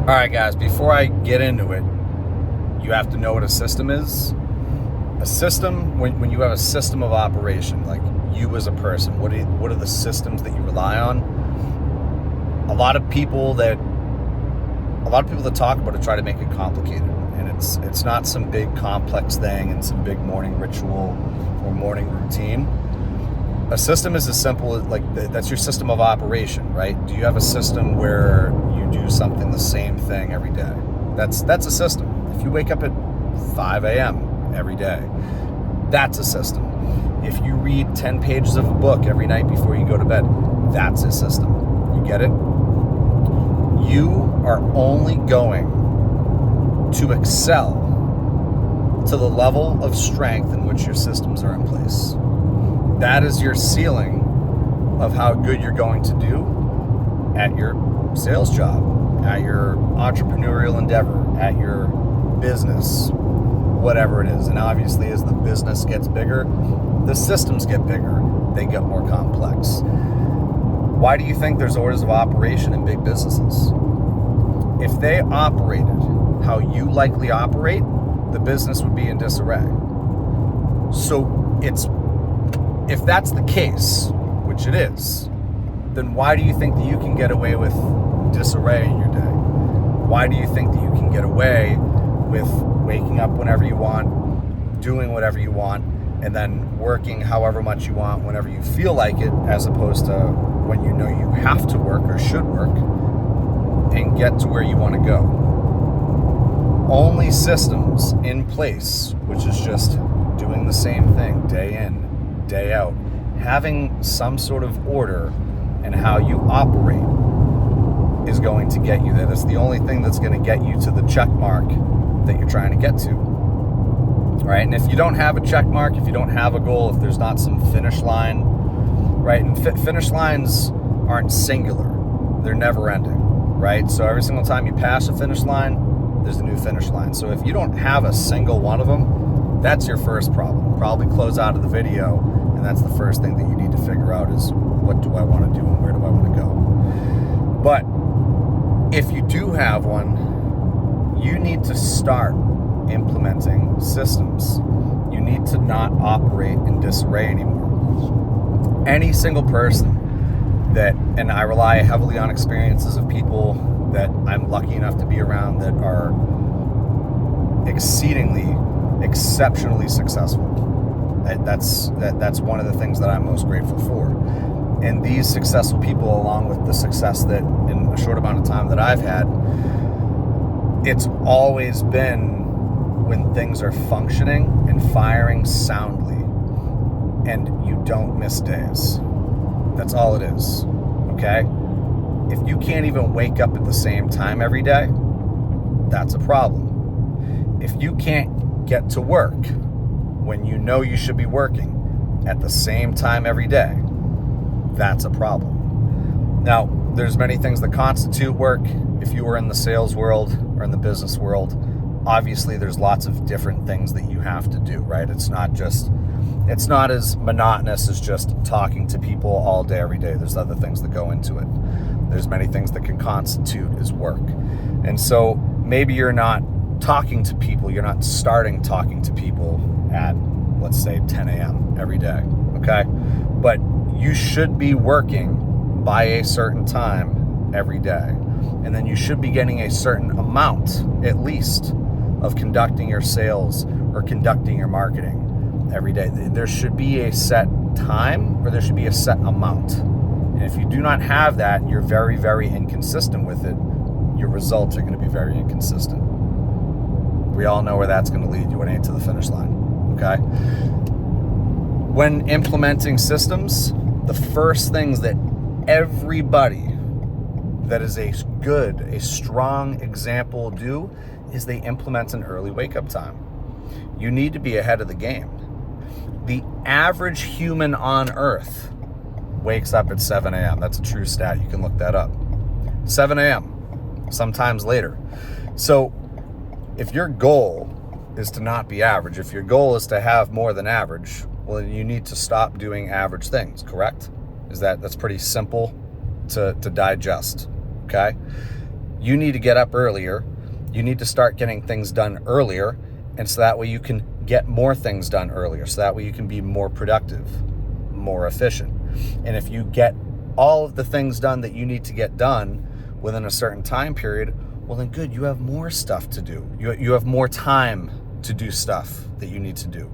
All right, guys, before I get into it, you have to know what a system is. A system, when you have a system of operation, like you as a person, what are the systems that you rely on? A lot of people that talk about it try to make it complicated, and it's not some big complex thing and some big morning ritual or morning routine. A system is as simple as, like, that's your system of operation, right? Do you have a system where you do something the same thing every day? That's a system. If you wake up at 5 a.m. every day, that's a system. If you read 10 pages of a book every night before you go to bed, that's a system. You get it? You are only going to excel to the level of strength in which your systems are in place. That is your ceiling of how good you're going to do at your sales job, at your entrepreneurial endeavor, at your business, whatever it is. And obviously, as the business gets bigger, the systems get bigger, they get more complex. Why do you think there's orders of operation in big businesses? If they operated how you likely operate, the business would be in disarray. So if that's the case, which it is, then why do you think that you can get away with disarray in your day? Why do you think that you can get away with waking up whenever you want, doing whatever you want, and then working however much you want whenever you feel like it, as opposed to when you know you have to work or should work and get to where you want to go? Only systems in place, which is just doing the same thing day in, day out, having some sort of order in how you operate, is going to get you there. That's the only thing that's going to get you to the check mark that you're trying to get to. Right? And if you don't have a check mark, if you don't have a goal, if there's not some finish line, right? And finish lines aren't singular. They're never ending, right? So every single time you pass a finish line, there's a new finish line. So if you don't have a single one of them, that's your first problem. Probably close out of the video, and that's the first thing that you need to figure out is, what do I want to do and where do I want to go? But if you do have one, you need to start implementing systems. You need to not operate in disarray anymore. Any single person and I rely heavily on experiences of people that I'm lucky enough to be around that are exceptionally successful. That's one of the things that I'm most grateful for. And these successful people, along with the success that in a short amount of time that I've had, it's always been when things are functioning and firing soundly and you don't miss days. That's all it is, okay? If you can't even wake up at the same time every day, that's a problem. If you can't get to work when you know you should be working at the same time every day, that's a problem. Now, there's many things that constitute work. If you were in the sales world or in the business world, obviously there's lots of different things that you have to do, right? It's not as monotonous as just talking to people all day, every day. There's other things that go into it. There's many things that can constitute as work. And so maybe you're not talking to people, you're not starting talking to people at, let's say, 10 a.m. every day, okay? But you should be working by a certain time every day. And then you should be getting a certain amount, at least, of conducting your sales or conducting your marketing every day. There should be a set time or there should be a set amount. And if you do not have that and you're very, very inconsistent with it, your results are going to be very inconsistent. We all know where that's going to lead you. It ain't to the finish line, okay? When implementing systems, the first things that everybody that is a strong example do is they implement an early wake-up time. You need to be ahead of the game. The average human on earth wakes up at 7 a.m. That's a true stat. You can look that up. 7 a.m., sometimes later. So if your goal is to not be average, if your goal is to have more than average, well, you need to stop doing average things, correct? That's pretty simple to digest, okay? You need to get up earlier. You need to start getting things done earlier. And so that way you can get more things done earlier. So that way you can be more productive, more efficient. And if you get all of the things done that you need to get done within a certain time period, well then good, you have more stuff to do. You have more time to do stuff that you need to do.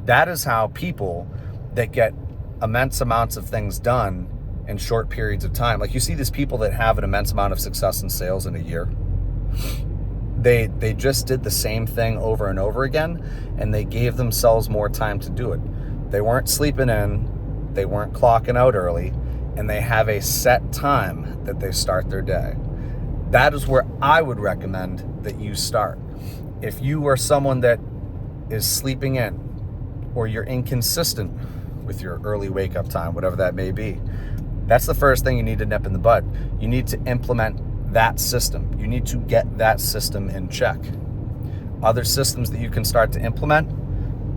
That is how people that get immense amounts of things done in short periods of time, like you see these people that have an immense amount of success in sales in a year, they just did the same thing over and over again, and they gave themselves more time to do it. They weren't sleeping in, they weren't clocking out early, and they have a set time that they start their day. That is where I would recommend that you start. If you are someone that is sleeping in, or you're inconsistent with your early wake up time, whatever that may be, that's the first thing you need to nip in the bud. You need to implement that system. You need to get that system in check. Other systems that you can start to implement,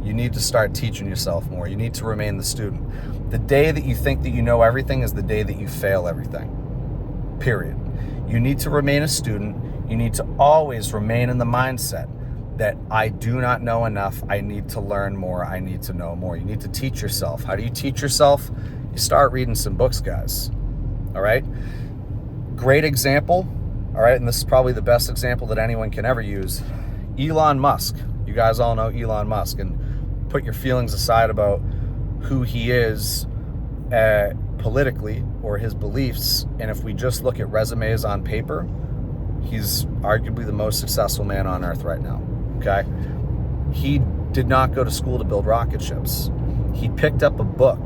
you need to start teaching yourself more. You need to remain the student. The day that you think that you know everything is the day that you fail everything. Period. You need to remain a student. You need to always remain in the mindset that I do not know enough. I need to learn more. I need to know more. You need to teach yourself. How do you teach yourself? You start reading some books, guys. All right? Great example. All right, and this is probably the best example that anyone can ever use. Elon Musk. You guys all know Elon Musk, and put your feelings aside about who he is politically or his beliefs. And if we just look at resumes on paper, he's arguably the most successful man on earth right now. Okay? He did not go to school to build rocket ships. He picked up a book,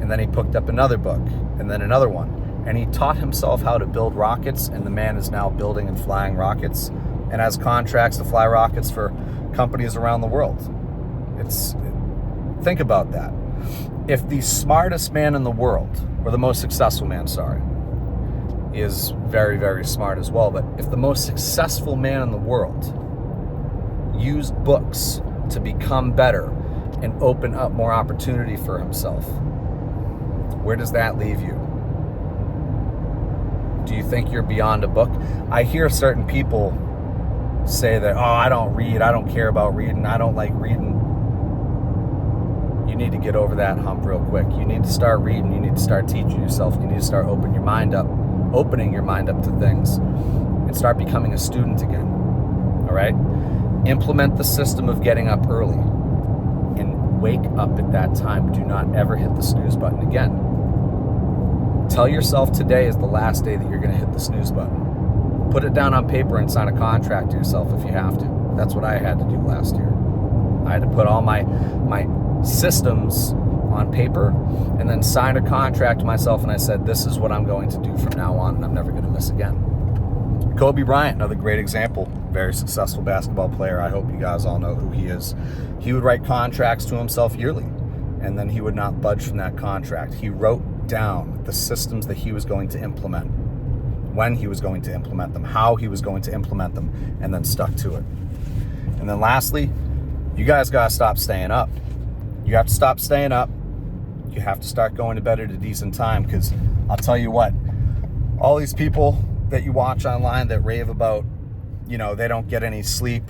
and then he picked up another book, and then another one. And he taught himself how to build rockets, and the man is now building and flying rockets and has contracts to fly rockets for companies around the world. Think about that. If the smartest man in the world, or the most successful man, he is very, very smart as well, but if the most successful man in the world used books to become better and open up more opportunity for himself, where does that leave you? Do you think you're beyond a book? I hear certain people say that, oh, I don't read, I don't care about reading, I don't like reading. You need to get over that hump real quick. You need to start reading, you need to start teaching yourself, you need to start opening your mind up to things, and start becoming a student again. All right? Implement the system of getting up early and wake up at that time. Do not ever hit the snooze button again. Tell yourself today is the last day that you're going to hit the snooze button. Put it down on paper and sign a contract to yourself if you have to. That's what I had to do last year. I had to put all my systems on paper and then sign a contract to myself, and I said, this is what I'm going to do from now on, and I'm never going to miss again. Kobe Bryant, another great example, very successful basketball player. I hope you guys all know who he is. He would write contracts to himself yearly, and then he would not budge from that contract. He wrote down the systems that he was going to implement, when he was going to implement them, how he was going to implement them, and then stuck to it. And then lastly, you guys got to stop staying up. You have to stop staying up. You have to start going to bed at a decent time, because I'll tell you what, all these people that you watch online that rave about, they don't get any sleep,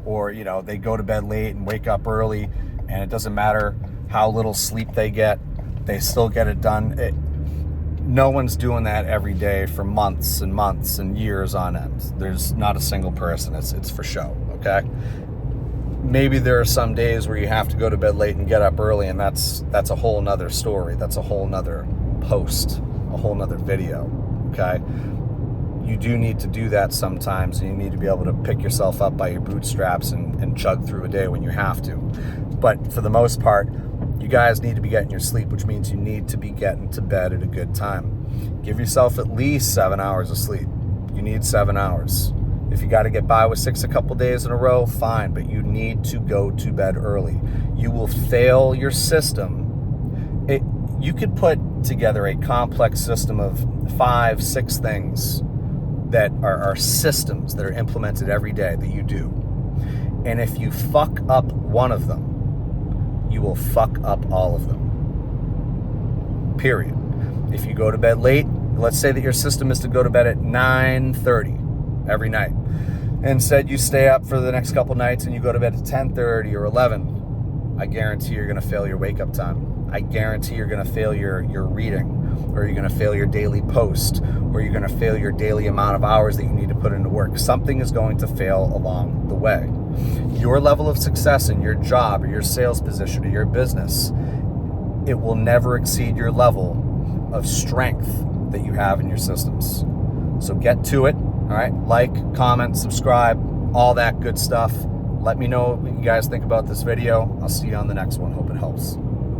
or, they go to bed late and wake up early, and it doesn't matter how little sleep they get, they still get it done. No one's doing that every day for months and months and years on end. There's not a single person. It's for show, okay? Maybe there are some days where you have to go to bed late and get up early, and that's a whole nother story. That's a whole nother post, a whole nother video, okay? You do need to do that sometimes, and you need to be able to pick yourself up by your bootstraps and chug through a day when you have to. But for the most part, you guys need to be getting your sleep, which means you need to be getting to bed at a good time. Give yourself at least 7 hours of sleep. You need 7 hours. If you got to get by with 6 a couple days in a row, fine, but you need to go to bed early. You will fail your system. You could put together a complex system of 5, 6 things that are systems that are implemented every day that you do. And if you fuck up one of them, you will fuck up all of them. Period. If you go to bed late, let's say that your system is to go to bed at 9:30. every night. Instead, you stay up for the next couple nights and you go to bed at 10:30 or 11. I guarantee you're going to fail your wake-up time. I guarantee you're going to fail your reading, or you're going to fail your daily post, or you're going to fail your daily amount of hours that you need to put into work. Something is going to fail along the way. Your level of success in your job or your sales position or your business, it will never exceed your level of strength that you have in your systems. So get to it. All right, like, comment, subscribe, all that good stuff. Let me know what you guys think about this video. I'll see you on the next one. Hope it helps.